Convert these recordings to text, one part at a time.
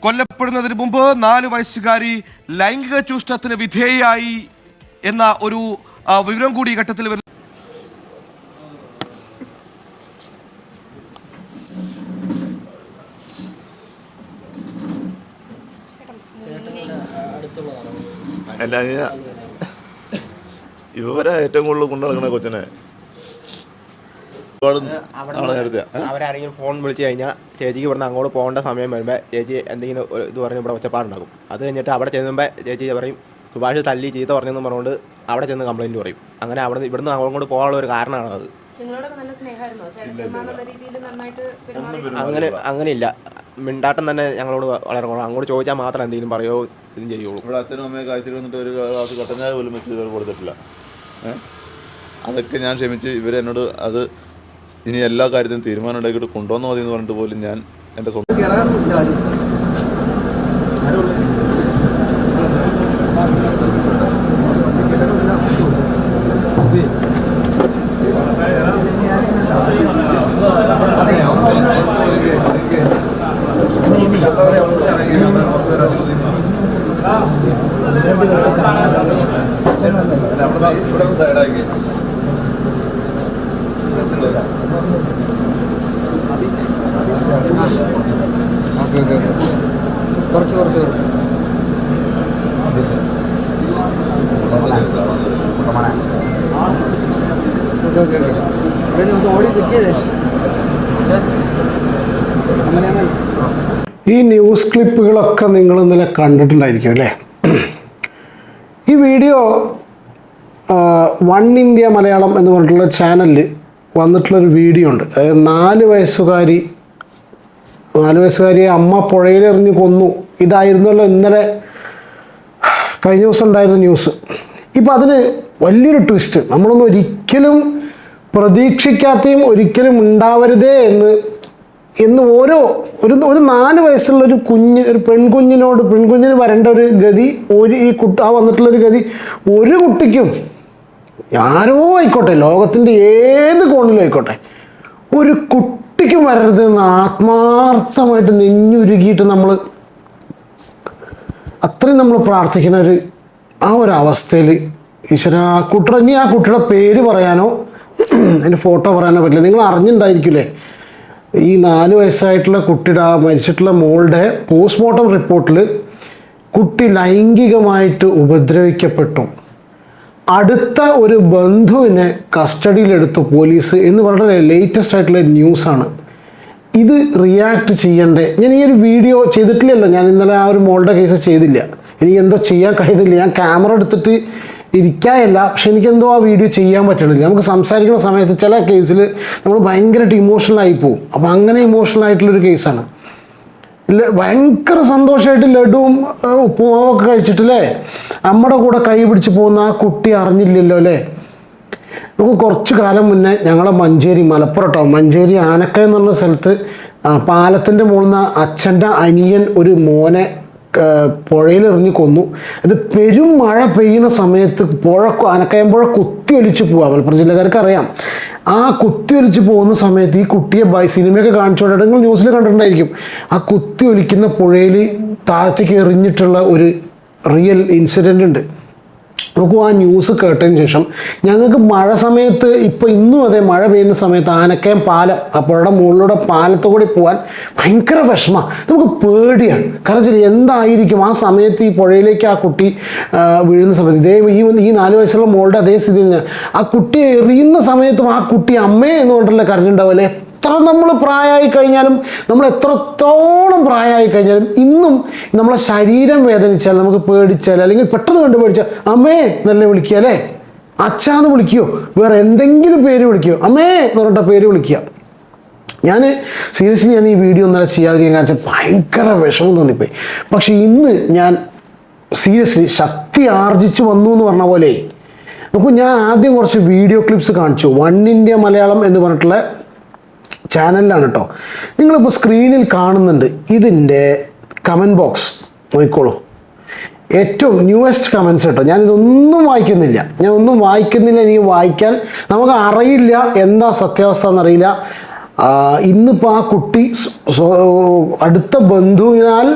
കൊല്ലപ്പെടുന്നതിന് മുമ്പ് 4 വയസ്സുകാരി ലൈംഗിക ചൂഷണത്തിന് വിധേയയായി എന്ന ഒരു വിവരം കൂടി ഈ ഘട്ടത്തിൽ വരുന്നു. ഇവരെ ഏറ്റവും കൂടുതൽ കൊണ്ടു നടക്കണ കൊച്ചനെ അവരാരെങ്കിലും ഫോൺ വിളിച്ച് കഴിഞ്ഞാൽ ചേച്ചിക്ക് ഇവിടുന്ന് അങ്ങോട്ട് പോകേണ്ട സമയം വരുമ്പോൾ ചേച്ചി എന്തെങ്കിലും ഇത് പറഞ്ഞ് ഇവിടെ ഒച്ചപ്പാടുണ്ടാകും. അത് കഴിഞ്ഞിട്ട് അവിടെ ചെല്ലുമ്പോൾ ചേച്ചി പറയും സുഭാഷ് തല്ലി ചീത്ത പറഞ്ഞെന്ന് പറഞ്ഞുകൊണ്ട് അവിടെ ചെന്ന് കംപ്ലയിൻറ്റ് പറയും. അങ്ങനെ അവിടെ ഇവിടുന്ന് അങ്ങോട്ട് പോകാനുള്ള ഒരു കാരണമാണ് അത്. അങ്ങനെയില്ല, മിണ്ടാട്ടം തന്നെ ഞങ്ങളോട് വളരെ കുറവ്. അങ്ങോട്ട് ചോദിച്ചാൽ മാത്രം എന്തെങ്കിലും പറയുമോ ഇതും ചെയ്യുള്ളൂ. ഇവിടെ അച്ഛനും അമ്മയെ കാഴ്ചയിൽ വന്നിട്ട് ഒരു ഗ്ലാസ് കട്ടഞ്ഞായ പോലും വെച്ച് ഇവർ കൊടുത്തിട്ടില്ല. അതൊക്കെ ഞാൻ ക്ഷമിച്ച് ഇവരെന്നോട് അത് ഇനി എല്ലാ കാര്യത്തിനും തീരുമാനം ഉണ്ടാക്കിയിട്ട് കൊണ്ടുവന്നാൽ മതി എന്ന് പറഞ്ഞിട്ട് പോലും ഞാൻ എൻ്റെ സ്വന്തം സൈഡാക്കി കുറച്ച് ഈ ന്യൂസ് ക്ലിപ്പുകളൊക്കെ നിങ്ങൾ ഇന്നലെ കണ്ടിട്ടുണ്ടായിരിക്കും അല്ലേ? ഈ വീഡിയോ വൺ ഇന്ത്യ മലയാളം എന്ന് പറഞ്ഞിട്ടുള്ള ചാനലിൽ വന്നിട്ടുള്ളൊരു വീഡിയോ ഉണ്ട്. അതായത് 4 വയസ്സുകാരിയെ അമ്മ പുഴയിലെറിഞ്ഞ് കൊന്നു. ഇതായിരുന്നല്ലോ ഇന്നലെ കഴിഞ്ഞ ദിവസം ഉണ്ടായിരുന്ന ന്യൂസ്. ഇപ്പം അതിന് വലിയൊരു ട്വിസ്റ്റ്, നമ്മളൊന്നും ഒരിക്കലും പ്രതീക്ഷിക്കാത്തയും ഒരിക്കലും ഉണ്ടാവരുതേ എന്ന് ഒരു 4 വയസ്സുള്ള ഒരു പെൺകുഞ്ഞിന് വരേണ്ട ഒരു ഗതി വന്നിട്ടുള്ളൊരു ഗതി ഒരു കുട്ടിക്കും, ആരോ ആയിക്കോട്ടെ, ലോകത്തിൻ്റെ ഏത് കോണിലും ആയിക്കോട്ടെ, ഒരു കുട്ടിക്കും വരരുതെന്ന് ആത്മാർത്ഥമായിട്ട് നെഞ്ഞുരുകിയിട്ട് അത്രയും നമ്മൾ പ്രാർത്ഥിക്കുന്ന ആ ഒരു അവസ്ഥയിൽ ഈശ്വര ആ കുട്ടിയുടെ പേര് പറയാനോ അതിൻ്റെ ഫോട്ടോ പറയാനോ പറ്റില്ല. നിങ്ങൾ അറിഞ്ഞിട്ടുണ്ടായിരിക്കില്ലേ, ഈ 4 വയസ്സായിട്ടുള്ള കുട്ടിയുടെ മരിച്ചിട്ടുള്ള മോളുടെ പോസ്റ്റ്മോർട്ടം റിപ്പോർട്ടിൽ കുട്ടി ലൈംഗികമായിട്ട് ഉപദ്രവിക്കപ്പെട്ടു, അടുത്ത ഒരു ബന്ധുവിനെ കസ്റ്റഡിയിലെടുത്തു പോലീസ് എന്ന് വളരെ ലേറ്റസ്റ്റ് ആയിട്ടുള്ള ന്യൂസാണ്. ഇത് റിയാക്ട് ചെയ്യണ്ടേ? ഞാൻ ഈ ഒരു വീഡിയോ ചെയ്തിട്ടില്ലല്ലോ, ഞാൻ ഇന്നലെ ആ ഒരു മോളുടെ കേസ് ചെയ്തില്ല, എനിക്ക് എന്തോ ചെയ്യാൻ കഴിയുന്നില്ല. ഞാൻ ക്യാമറ എടുത്തിട്ട് ഇരിക്കാനല്ല, പക്ഷെ എനിക്കെന്തോ ആ വീഡിയോ ചെയ്യാൻ പറ്റണില്ല. നമുക്ക് സംസാരിക്കുന്ന സമയത്ത് ചില കേസിൽ നമ്മൾ ഭയങ്കരമായിട്ട് ഇമോഷണലായി പോകും. അപ്പോൾ അങ്ങനെ ഇമോഷണൽ ആയിട്ടുള്ളൊരു കേസാണ്. ഭയങ്കര സന്തോഷമായിട്ട് ലഡുവും ഉപ്പുമാവൊക്കെ കഴിച്ചിട്ടില്ലേ നമ്മുടെ കൂടെ കൈ പിടിച്ച് പോകുന്ന ആ കുട്ടി അറിഞ്ഞില്ലല്ലോ അല്ലേ? നമുക്ക് കുറച്ച് കാലം മുന്നേ ഞങ്ങളെ മലപ്പുറം മഞ്ചേരി ആനക്കയം എന്ന് പറഞ്ഞ സ്ഥലത്ത് പാലത്തിൻ്റെ മുകളിൽ നിന്ന് അച്ഛൻ്റെ അനിയൻ ഒരു മോനെ പുഴയിലെറിഞ്ഞ് കൊന്നു. ഇത് പെരും മഴ പെയ്യുന്ന സമയത്ത് ആനക്കയം പുഴ കുത്തിയൊലിച്ച് പോവാം. മലപ്പുറം ജില്ലക്കാർക്ക് അറിയാം. ആ കുത്തിയൊലിച്ച് പോകുന്ന സമയത്ത് ഈ കുട്ടിയെ സിനിമയൊക്കെ കാണിച്ചുകൊണ്ട് നിങ്ങൾ ന്യൂസിൽ കണ്ടിട്ടുണ്ടായിരിക്കും. ആ കുത്തിയൊലിക്കുന്ന പുഴയിൽ താഴത്തേക്ക് എറിഞ്ഞിട്ടുള്ള ഒരു റിയൽ ഇൻസിഡൻ്റ് ഉണ്ട്. നോക്കൂ, ആ ന്യൂസ് കേട്ടതിന് ശേഷം ഞങ്ങൾക്ക് മഴ സമയത്ത് ഇന്നും അതെ മഴ പെയ്യുന്ന സമയത്ത് ആനക്കയം പാലം, ആ പുഴയുടെ മുകളിലൂടെ പാലത്തു കൂടി പോകാൻ ഭയങ്കര വിഷമമാണ്, നമുക്ക് പേടിയാണ്. കാരണം എന്തായിരിക്കും ആ സമയത്ത് ഈ പുഴയിലേക്ക് ആ കുട്ടി വീഴുന്ന സമയത്ത് ഈ 4 വയസ്സുള്ള മോളുടെ അതേ സ്ഥിതി തന്നെ. ആ കുട്ടിയെ എറിയുന്ന സമയത്തും ആ കുട്ടി അമ്മേ എന്നുകൊണ്ടല്ലേ കരഞ്ഞിട്ടുണ്ടാവില്ലേ? എത്ര നമ്മൾ പ്രായമായി കഴിഞ്ഞാലും, നമ്മൾ എത്രത്തോളം പ്രായമായി കഴിഞ്ഞാലും ഇന്നും നമ്മളെ ശരീരം വേദനിച്ചാൽ, നമുക്ക് പേടിച്ചാൽ, അല്ലെങ്കിൽ പെട്ടെന്ന് കണ്ടു പേടിച്ചാൽ അമ്മേ എന്നല്ലേ വിളിക്കുക അല്ലേ? അച്ഛാന്ന് വിളിക്കുകയോ വേറെ എന്തെങ്കിലും പേര് വിളിക്കുകയോ അമ്മേ എന്ന് പറഞ്ഞിട്ട് പേര് വിളിക്കുക. ഞാൻ സീരിയസ്ലി ഞാൻ ഈ വീഡിയോ ഒന്നര ചെയ്യാതിരിക്കാൻ കാരണം ഭയങ്കര വിഷമം തോന്നിപ്പോയി. പക്ഷെ ഇന്ന് ഞാൻ സീരിയസ്ലി ശക്തി ആർജിച്ചു വന്നു എന്ന് പറഞ്ഞ പോലെ നോക്കൂ, ഞാൻ ആദ്യം കുറച്ച് വീഡിയോ ക്ലിപ്സ് കാണിച്ചു. വൺ ഇന്ത്യ മലയാളം എന്ന് പറഞ്ഞിട്ടുള്ള ചാനലിലാണ് കേട്ടോ. നിങ്ങളിപ്പോൾ സ്ക്രീനിൽ കാണുന്നുണ്ട്. ഇതിൻ്റെ കമൻറ്റ് ബോക്സ് നോക്കിക്കോളൂ, ഏറ്റവും ന്യൂവസ്റ്റ് കമൻസ് കേട്ടോ. ഞാനിതൊന്നും വായിക്കുന്നില്ല, എനിക്ക് വായിക്കാൻ നമുക്ക് അറിയില്ല എന്താ സത്യാവസ്ഥ എന്നറിയില്ല. ഇന്നിപ്പോൾ ആ കുട്ടി അടുത്ത ബന്ധുവിനാൽ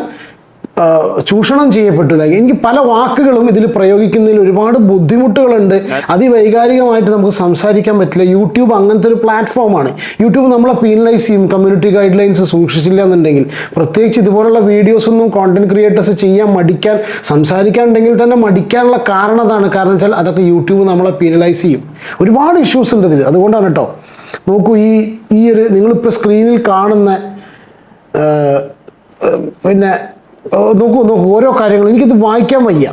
ചൂഷണം ചെയ്യപ്പെട്ടില്ല. എനിക്ക് പല വാക്കുകളും ഇതിൽ പ്രയോഗിക്കുന്നതിൽ ഒരുപാട് ബുദ്ധിമുട്ടുകളുണ്ട്. അതിവൈകാരികമായിട്ട് നമുക്ക് സംസാരിക്കാൻ പറ്റില്ല. യൂട്യൂബ് അങ്ങനത്തെ ഒരു പ്ലാറ്റ്ഫോമാണ്. യൂട്യൂബ് നമ്മളെ പീനലൈസ് ചെയ്യും കമ്മ്യൂണിറ്റി ഗൈഡ് ലൈൻസ് സൂക്ഷിച്ചില്ല എന്നുണ്ടെങ്കിൽ. പ്രത്യേകിച്ച് ഇതുപോലുള്ള വീഡിയോസൊന്നും കോണ്ടന്റ് ക്രിയേറ്റേഴ്സ് ചെയ്യാൻ മടിക്കാൻ, സംസാരിക്കാനുണ്ടെങ്കിൽ തന്നെ മടിക്കാനുള്ള കാരണം അതാണ്. കാരണം വെച്ചാൽ അതൊക്കെ യൂട്യൂബ് നമ്മളെ പീനലൈസ് ചെയ്യും. ഒരുപാട് ഇഷ്യൂസ് ഉണ്ട് ഇതിൽ. അതുകൊണ്ടാണ് കേട്ടോ. നോക്കൂ, ഈ ഒരു നിങ്ങളിപ്പോൾ സ്ക്രീനിൽ കാണുന്ന പിന്നെ നോക്കൂ ഓരോ കാര്യങ്ങളും എനിക്കിത് വായിക്കാൻ വയ്യ.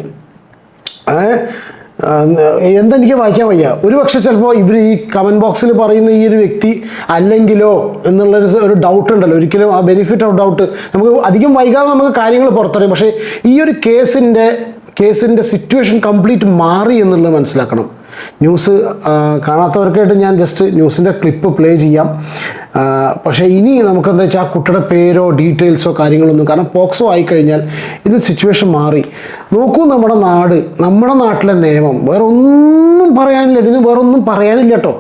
എനിക്ക് വായിക്കാൻ വയ്യ. ഒരുപക്ഷെ ചിലപ്പോൾ ഇവർ ഈ കമൻറ്റ് ബോക്സിൽ പറയുന്ന ഈ ഒരു വ്യക്തി അല്ലെങ്കിലോ എന്നുള്ളൊരു ഡൗട്ട് ഉണ്ടല്ലോ. ഒരിക്കലും ആ ബെനിഫിറ്റ് ഓഫ് ഡൗട്ട് നമുക്ക് അധികം വൈകാതെ നമുക്ക് കാര്യങ്ങൾ പുറത്തറിയും. പക്ഷേ ഈ ഒരു കേസിൻ്റെ സിറ്റുവേഷൻ കംപ്ലീറ്റ് മാറി എന്നുള്ളത് മനസ്സിലാക്കണം. ന്യൂസ് കാണാത്തവർക്കായിട്ട് ഞാൻ ജസ്റ്റ് ന്യൂസിൻ്റെ ക്ലിപ്പ് പ്ലേ ചെയ്യാം. പക്ഷേ ഇനി നമുക്കെന്താ വെച്ചാൽ ആ കുട്ടിയുടെ പേരോ ഡീറ്റെയിൽസോ കാര്യങ്ങളൊന്നും, കാരണം പോക്സോ ആയിക്കഴിഞ്ഞാൽ ഇത് സിറ്റുവേഷൻ മാറി. നോക്കൂ, നമ്മുടെ നാട്ടിലെ നിയമം വേറെ ഒന്നും പറയാനില്ല. ഇതിന് വേറെ ഒന്നും പറയാനില്ല കേട്ടോ.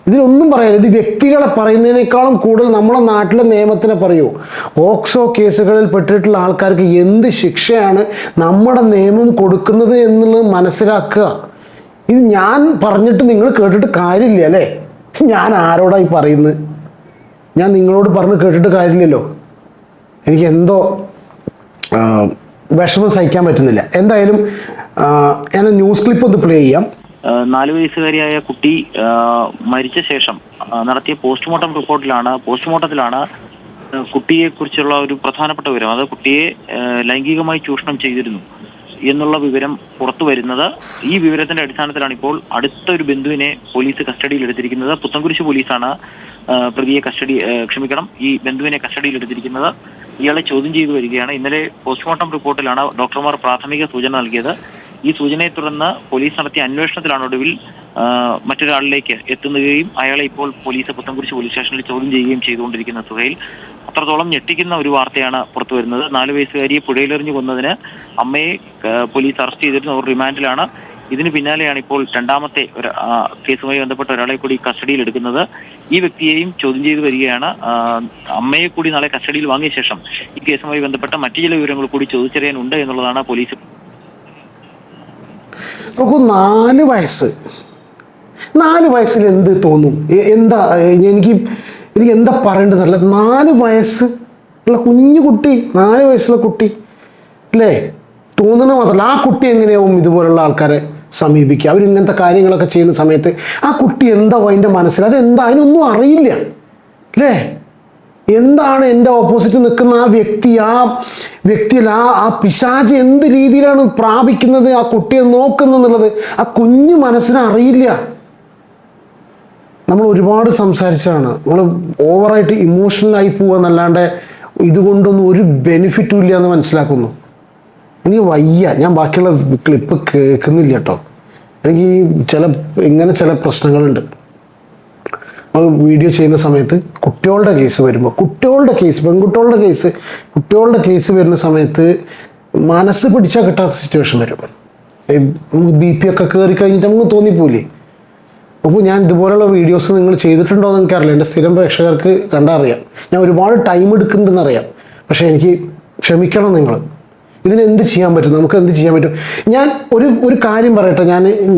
ഇതിലൊന്നും പറയാനില്ല. ഇത് വ്യക്തികളെ പറയുന്നതിനേക്കാളും കൂടുതൽ നമ്മുടെ നാട്ടിലെ നിയമത്തിനെ പറയൂ. പോക്സോ കേസുകളിൽ പെട്ടിട്ടുള്ള ആൾക്കാർക്ക് എന്ത് ശിക്ഷയാണ് നമ്മുടെ നിയമം കൊടുക്കുന്നത് എന്നുള്ളത് മനസ്സിലാക്കുക. ഇത് ഞാൻ പറഞ്ഞിട്ട് നിങ്ങൾ കേട്ടിട്ട് കാര്യമില്ല അല്ലേ? ഞാൻ ആരോടായി പറയുന്നത്? ഞാൻ നിങ്ങളോട് പറഞ്ഞ് കേട്ടിട്ട് കാര്യമില്ലല്ലോ. എനിക്ക് എന്തോ വിഷമം സഹിക്കാൻ പറ്റുന്നില്ല. എന്തായാലും ഞാൻ ന്യൂസ് ക്ലിപ്പ് ഒന്ന് പ്ലേ ചെയ്യാം. 4 വയസ്സുകാരിയായ കുട്ടി മരിച്ച ശേഷം നടത്തിയ പോസ്റ്റ്മോർട്ടത്തിലാണ് കുട്ടിയെ കുറിച്ചുള്ള ഒരു പ്രധാനപ്പെട്ട വിവരം, അത് കുട്ടിയെ ലൈംഗികമായി ചൂഷണം ചെയ്തിരുന്നു എന്നുള്ള വിവരം പുറത്തു വരുന്നത്. ഈ വിവരത്തിന്റെ അടിസ്ഥാനത്തിലാണ് ഇപ്പോൾ അടുത്ത ഒരു ബന്ധുവിനെ പോലീസ് കസ്റ്റഡിയിൽ എടുത്തിരിക്കുന്നത്. പുത്തൻകുരിശ് പോലീസാണ് ഈ ബന്ധുവിനെ കസ്റ്റഡിയിൽ എടുത്തിരിക്കുന്നത്. ഇയാളെ ചോദ്യം ചെയ്തു വരികയാണ്. ഇന്നലെ പോസ്റ്റ്മോർട്ടം റിപ്പോർട്ടിലാണ് ഡോക്ടർമാർ പ്രാഥമിക സൂചന നൽകിയത്. ഈ സൂചനയെ തുടർന്ന് പോലീസ് നടത്തിയ അന്വേഷണത്തിലാണ് ഒടുവിൽ മറ്റൊരാളിലേക്ക് എത്തുകയും അയാളെ ഇപ്പോൾ പുത്തൻകുരിശ് പോലീസ് സ്റ്റേഷനിൽ ചോദ്യം ചെയ്യുകയും ചെയ്തുകൊണ്ടിരിക്കുന്ന സുഹൈൽ. അത്രത്തോളം ഞെട്ടിക്കുന്ന ഒരു വാർത്തയാണ് പുറത്തു വരുന്നത്. 4 വയസ്സുകാരിയെ പുഴയിലെറിഞ്ഞു കൊന്നതിന് അമ്മയെ പോലീസ് അറസ്റ്റ് ചെയ്തിരുന്നു. അവർ റിമാൻഡിലാണ്. ഇതിന് പിന്നാലെയാണ് ഇപ്പോൾ രണ്ടാമത്തെ കേസുമായി ബന്ധപ്പെട്ട ഒരാളെ കൂടി കസ്റ്റഡിയിൽ എടുക്കുന്നത്. ഈ വ്യക്തിയെയും ചോദ്യം ചെയ്തു വരികയാണ്. അമ്മയെ കൂടി നാളെ കസ്റ്റഡിയിൽ വാങ്ങിയ ശേഷം ഈ കേസുമായി ബന്ധപ്പെട്ട മറ്റു ചില വിവരങ്ങൾ കൂടി ചോദിച്ചറിയാനുണ്ട് എന്നുള്ളതാണ് പോലീസ്. നോക്കൂ, 4 വയസ്സിൽ എന്ത് തോന്നും? എനിക്ക് എന്താ പറയേണ്ടതല്ല. 4 വയസ്സുള്ള കുഞ്ഞു കുട്ടി, 4 വയസ്സുള്ള കുട്ടി അല്ലേ? തോന്നുന്ന മാത്രമല്ല, ആ കുട്ടി എങ്ങനെയാവും ഇതുപോലുള്ള ആൾക്കാരെ സമീപിക്കുക? അവരിങ്ങനത്തെ കാര്യങ്ങളൊക്കെ ചെയ്യുന്ന സമയത്ത് ആ കുട്ടി എന്താവും അതിൻ്റെ മനസ്സിൽ? അതിനൊന്നും അറിയില്ല അല്ലേ? എന്താണ് എൻ്റെ ഓപ്പോസിറ്റ് നിൽക്കുന്ന ആ വ്യക്തിയിൽ ആ പിശാച് എന്ത് രീതിയിലാണ് പ്രാപിക്കുന്നത്, ആ കുട്ടിയെ നോക്കുന്നെന്നുള്ളത് ആ കുഞ്ഞു മനസ്സിന് അറിയില്ല. നമ്മൾ ഒരുപാട് സംസാരിച്ചാണ്, നമ്മൾ ഓവറായിട്ട് ഇമോഷണലായി പോവുക എന്നല്ലാണ്ട് ഇതുകൊണ്ടൊന്നും ഒരു ബെനിഫിറ്റും ഇല്ല എന്ന് മനസ്സിലാക്കുന്നു. എനിക്ക് വയ്യ, ഞാൻ ബാക്കിയുള്ള ക്ലിപ്പ് കേൾക്കുന്നില്ല കേട്ടോ. എനിക്ക് ചില പ്രശ്നങ്ങളുണ്ട്. വീഡിയോ ചെയ്യുന്ന സമയത്ത് കുട്ടികളുടെ കേസ് വരുമ്പോൾ, പെൺകുട്ടികളുടെ കേസ് വരുന്ന സമയത്ത് മനസ്സ് പിടിച്ചാൽ കിട്ടാത്ത സിറ്റുവേഷൻ വരും. നമുക്ക് BP ഒക്കെ കയറി കഴിഞ്ഞിട്ട് നമുക്ക് തോന്നിപ്പോയില്ലേ? അപ്പോൾ ഞാൻ ഇതുപോലുള്ള വീഡിയോസ് നിങ്ങൾ ചെയ്തിട്ടുണ്ടോ എന്ന് എനിക്കറിയില്ല. എൻ്റെ സ്ഥിരം പ്രേക്ഷകർക്ക് കണ്ടറിയാം. ഞാൻ ഒരുപാട് ടൈം എടുക്കുന്നുണ്ടെന്നറിയാം. പക്ഷേ എനിക്ക് ക്ഷമിക്കണം നിങ്ങൾ. ഇതിനെന്ത് ചെയ്യാൻ പറ്റും? നമുക്ക് എന്ത് ചെയ്യാൻ പറ്റും? ഞാൻ ഒരു കാര്യം പറയട്ടെ.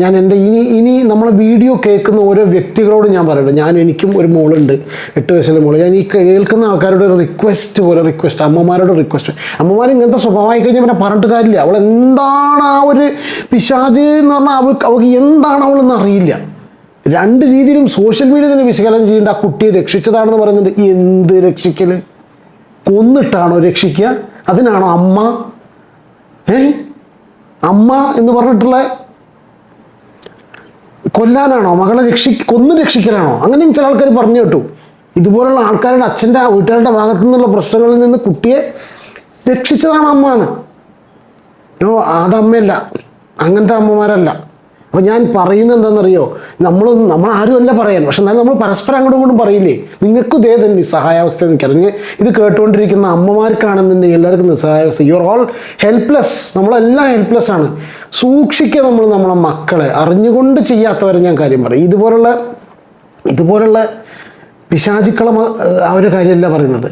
ഞാൻ എൻ്റെ ഇനി നമ്മളെ വീഡിയോ കേൾക്കുന്ന ഓരോ വ്യക്തികളോട് ഞാൻ പറയട്ടെ. എനിക്കും ഒരു മോളുണ്ട്, 8 വയസ്സുള്ള മോള്. ഞാൻ ഈ കേൾക്കുന്ന ആൾക്കാരുടെ റിക്വസ്റ്റ്, അമ്മമാരോട് റിക്വസ്റ്റ്. അമ്മമാർ ഇങ്ങനത്തെ സ്വഭാവമായി കഴിഞ്ഞാൽ പിന്നെ പറഞ്ഞിട്ട് കാര്യമില്ല. അവൾ എന്താണ് ആ ഒരു പിശാച് എന്ന് പറഞ്ഞാൽ അവൾക്ക് എന്താണ് അവളെന്ന് അറിയില്ല. 2 രീതിയിലും സോഷ്യൽ മീഡിയ തന്നെ വിശകലനം ചെയ്യേണ്ട. ആ കുട്ടിയെ രക്ഷിച്ചതാണെന്ന് പറയുന്നുണ്ട്. എന്ത് രക്ഷിക്കൽ? കൊന്നിട്ടാണോ രക്ഷിക്കുക? അതിനാണോ അമ്മ എന്ന് പറഞ്ഞിട്ടുള്ള കൊല്ലാനാണോ? മകളെ കൊന്ന് രക്ഷിക്കലാണോ? അങ്ങനെയും ചില ആൾക്കാർ പറഞ്ഞു കേട്ടു. ഇതുപോലുള്ള ആൾക്കാരുടെ വീട്ടുകാരുടെ ഭാഗത്തു നിന്നുള്ള പ്രശ്നങ്ങളിൽ നിന്ന് കുട്ടിയെ രക്ഷിച്ചതാണ് അമ്മ എന്ന്. അതമ്മയല്ല, അങ്ങനത്തെ അമ്മമാരല്ല. അപ്പോൾ ഞാൻ പറയുന്നത് എന്താണെന്നറിയോ? നമ്മൾ ആരുമല്ല പറയാൻ, പക്ഷെ എന്നാലും നമ്മൾ പരസ്പരം അങ്ങോട്ടും ഇങ്ങോട്ടും പറയില്ലേ? നിങ്ങൾക്കും ഇതേ തന്നെ നിസ്സഹായാവസ്ഥ എനിക്കറിഞ്ഞ്. ഇത് കേട്ടുകൊണ്ടിരിക്കുന്ന അമ്മമാർക്കാണെന്നുണ്ടെങ്കിൽ എല്ലാവർക്കും നിസ്സഹായാവസ്ഥ. You are all helpless. നമ്മളെല്ലാം ഹെൽപ്ലെസ് ആണ്. സൂക്ഷിക്കുക നമ്മളെ മക്കളെ. അറിഞ്ഞുകൊണ്ട് ചെയ്യാത്തവരെ ഞാൻ കാര്യം പറയും. ഇതുപോലുള്ള പിശാചിക്കള ആ ഒരു കാര്യമല്ല പറയുന്നത്.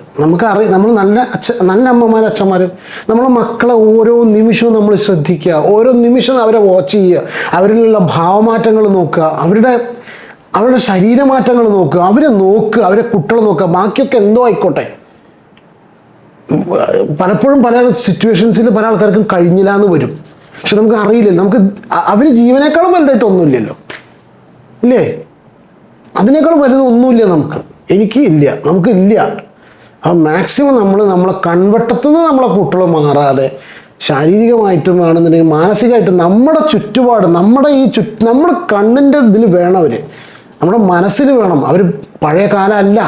നമ്മൾ നല്ല അമ്മമാരും അച്ഛന്മാരും നമ്മളെ മക്കളെ ഓരോ നിമിഷവും നമ്മൾ ശ്രദ്ധിക്കുക, ഓരോ നിമിഷവും അവരെ വാച്ച് ചെയ്യുക, അവരിലുള്ള ഭാവമാറ്റങ്ങൾ നോക്കുക, അവരുടെ ശരീരമാറ്റങ്ങൾ നോക്കുക, അവരെ കുട്ടികളെ നോക്കുക. ബാക്കിയൊക്കെ എന്തോ ആയിക്കോട്ടെ. പലപ്പോഴും പല സിറ്റുവേഷൻസിൽ പല ആൾക്കാർക്കും കഴിഞ്ഞില്ല എന്ന് വരും. പക്ഷെ നമുക്ക് അറിയില്ലല്ലോ, നമുക്ക് അവർ ജീവനേക്കാളും വലുതായിട്ടൊന്നുമില്ലല്ലോ, ഇല്ലേ? അതിനേക്കാളും വലുതൊന്നുമില്ല നമുക്കില്ല. അപ്പം മാക്സിമം നമ്മളെ കൺവട്ടത്തുനിന്ന് നമ്മളെ കുട്ടികൾ മാറാതെ ശാരീരികമായിട്ടും വേണമെന്നുണ്ടെങ്കിൽ മാനസികമായിട്ടും നമ്മുടെ ചുറ്റുപാട് നമ്മുടെ കണ്ണിൻ്റെ ഇതിൽ വേണം അവർ, നമ്മുടെ മനസ്സിൽ വേണം. അവർ പഴയ കാലമല്ല.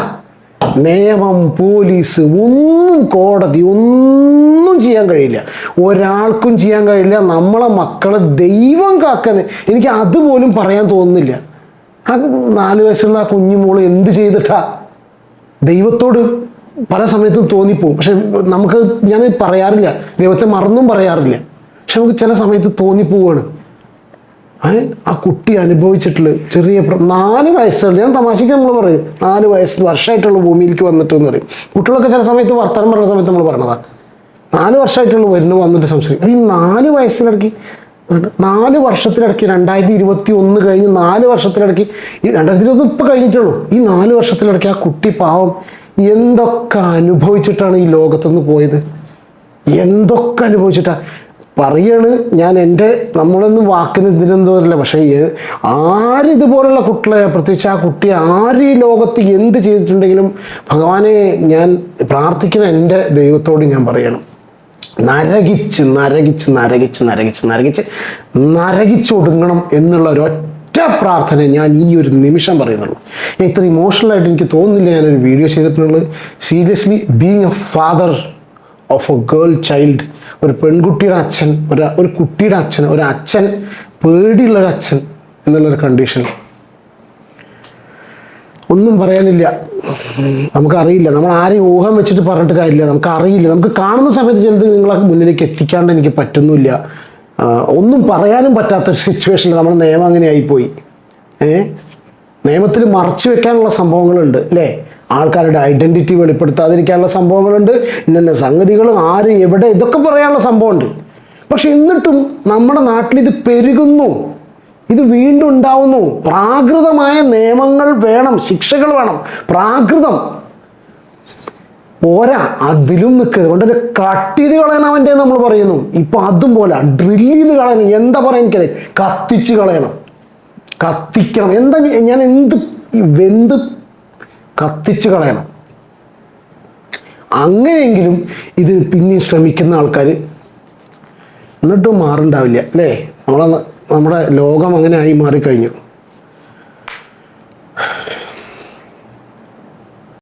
നിയമം, പോലീസ്, ഒന്നും, കോടതി ഒന്നും ചെയ്യാൻ കഴിയില്ല, ഒരാൾക്കും ചെയ്യാൻ കഴിയില്ല. നമ്മളെ മക്കളെ ദൈവം കാക്കാൻ എനിക്ക് അതുപോലും പറയാൻ തോന്നുന്നില്ല. ആ 4 വയസ്സുള്ള ആ കുഞ്ഞുമോള് എന്ത് ചെയ്തിട്ടാ ദൈവത്തോട് പല സമയത്തും തോന്നിപ്പോവും. പക്ഷെ ഞാൻ പറയാറില്ല, ദൈവത്തെ മറന്നും പറയാറില്ല. പക്ഷെ നമുക്ക് ചില സമയത്ത് തോന്നിപ്പോവാണ്. ആ കുട്ടി അനുഭവിച്ചിട്ടുള്ള ചെറിയ 4 വയസ്സുള്ള, ഞാൻ തമാശയ്ക്ക് നമ്മൾ പറയും 4 വർഷമായിട്ടുള്ള ഭൂമിയിലേക്ക് വന്നിട്ട് എന്ന് പറയും. കുട്ടികളൊക്കെ ചില സമയത്ത് വർത്തമാനം പറയുന്ന സമയത്ത് നമ്മൾ പറഞ്ഞതാ 4 വർഷമായിട്ടുള്ള വന്നിട്ട് സംസാരിക്കും. ഈ 4 വയസ്സിലിടയ്ക്ക് 4 വർഷത്തിലിടയ്ക്ക് 2021 കഴിഞ്ഞ് 4 വർഷത്തിലിടയ്ക്ക് ഈ 2020 ഇപ്പോൾ കഴിഞ്ഞിട്ടുള്ളൂ. ഈ 4 വർഷത്തിലിടയ്ക്ക് ആ കുട്ടി പാവം എന്തൊക്കെ അനുഭവിച്ചിട്ടാണ് ഈ ലോകത്തുനിന്ന് പോയത്, എന്തൊക്കെ അനുഭവിച്ചിട്ടാ പറയാണ്. ഞാൻ നമ്മളൊന്നും വാക്കിന് ഇതിനെന്തോരില്ല. പക്ഷേ ആരിതുപോലുള്ള കുട്ടികളെ, പ്രത്യേകിച്ച് ആ കുട്ടി ഈ ലോകത്ത് എന്ത് ചെയ്തിട്ടുണ്ടെങ്കിലും ഭഗവാനെ ഞാൻ പ്രാർത്ഥിക്കുന്ന എൻ്റെ ദൈവത്തോട് ഞാൻ പറയണം, നരകിച്ചൊടുങ്ങണം എന്നുള്ള ഒരൊറ്റ പ്രാർത്ഥന ഞാൻ ഈ ഒരു നിമിഷം പറയുന്നുള്ളൂ. ഞാൻ ഇത്ര ഇമോഷണലായിട്ട് എനിക്ക് തോന്നുന്നില്ല ഞാനൊരു വീഡിയോ ചെയ്തിട്ടുള്ളത്. Seriously, being A father of A girl child, ഒരു പെൺകുട്ടിയുടെ അച്ഛൻ, ഒരു കുട്ടിയുടെ അച്ഛൻ, ഒരു അച്ഛൻ, പേടിയുള്ളൊരച്ഛൻ എന്നുള്ളൊരു കണ്ടീഷനിൽ ഒന്നും പറയാനില്ല. നമുക്കറിയില്ല, നമ്മൾ ആരെയും ഊഹം വെച്ചിട്ട് പറഞ്ഞിട്ട് കാര്യമില്ല. നമുക്കറിയില്ല, നമുക്ക് കാണുന്ന സമയത്ത് ചിലത് നിങ്ങളെ മുന്നിലേക്ക് എത്തിക്കാണ്ട് എനിക്ക് പറ്റുന്നില്ല. ഒന്നും പറയാനും പറ്റാത്തൊരു സിറ്റുവേഷനിൽ നമ്മുടെ നിയമം അങ്ങനെ ആയിപ്പോയി. നിയമത്തിൽ മറച്ചു വെക്കാനുള്ള സംഭവങ്ങളുണ്ട്, അല്ലേ? ആൾക്കാരുടെ ഐഡൻറ്റിറ്റി വെളിപ്പെടുത്താതിരിക്കാനുള്ള സംഭവങ്ങളുണ്ട്, ഇന്ന സംഗതികൾ ആര് എവിടെ ഇതൊക്കെ പറയാനുള്ള സംഭവമുണ്ട്. പക്ഷെ എന്നിട്ടും നമ്മുടെ നാട്ടിൽ ഇത് പെരുകുന്നു, ഇത് വീണ്ടും ഉണ്ടാവുന്നു. പ്രാകൃതമായ നിയമങ്ങൾ വേണം, ശിക്ഷകൾ വേണം, പ്രാകൃതം പോരാ, അതിലും നിൽക്കുന്നത് കൊണ്ട് തന്നെ കട്ട് ചെയ്ത് കളയണം അവൻ്റെ നമ്മൾ പറയുന്നു. ഇപ്പം അതും പോലെ ഡ്രില്ല് ചെയ്ത് കളയണം. എന്താ പറയുക എനിക്കറിയാം, കത്തിച്ച് കളയണം, കത്തിക്കണം. എന്താ ഞാൻ വെന്ത് കത്തിച്ച് കളയണം. അങ്ങനെയെങ്കിലും ഇത് പിന്നെയും ശ്രമിക്കുന്ന ആൾക്കാർ എന്നിട്ടും മാറുണ്ടാവില്ല, അല്ലേ? നമ്മുടെ ലോകം അങ്ങനെ ആയി മാറിക്കഴിഞ്ഞു.